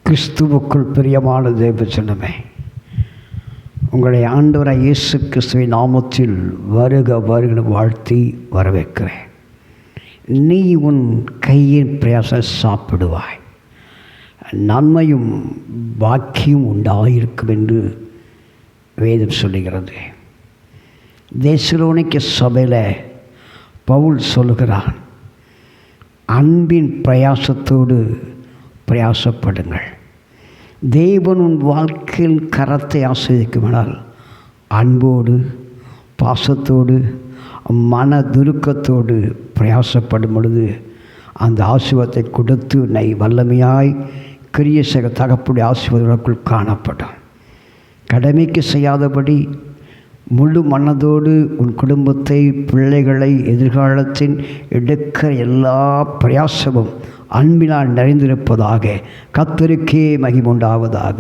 கிறிஸ்துவுக்குள் பிரியமான தேவ ஜனமே, உங்களை ஆண்டவராய் இயேசு கிறிஸ்துவின் நாமத்தில் வருக வருக வாழ்த்தி வரவேற்கிறேன். நீ உன் கையின் பிரயாசம் சாப்பிடுவாய், நன்மையும் பாக்கியம் உண்டாயிருக்கும் என்று வேதம் சொல்லுகிறது. தெசலோனிக்கே சபையில் பவுல் சொல்லுகிறான், அன்பின் பிரயாசத்தோடு பிரயாசப்படுங்கள். தேவன் உன் வாழ்க்கையில் கரத்தை ஆசீர்வதிக்குமானால் அன்போடு பாசத்தோடு மன துருக்கத்தோடு பிரயாசப்படும் பொழுது அந்த ஆசீர்வாதத்தை கொடுத்து உன்னை வல்லமையாய் கிரிய செய்ய தகப்புடைய ஆசீர்வாதங்களுக்குள் காணப்படும். கடமைக்கு செய்யாதபடி முழு மனதோடு உன் குடும்பத்தை, பிள்ளைகளை, எதிர்காலத்தின் எடுக்கிற எல்லா பிரயாசமும் அன்பினால் நிறைந்திருப்பதாக. கர்த்தருக்கே மகிமை உண்டாவதாக.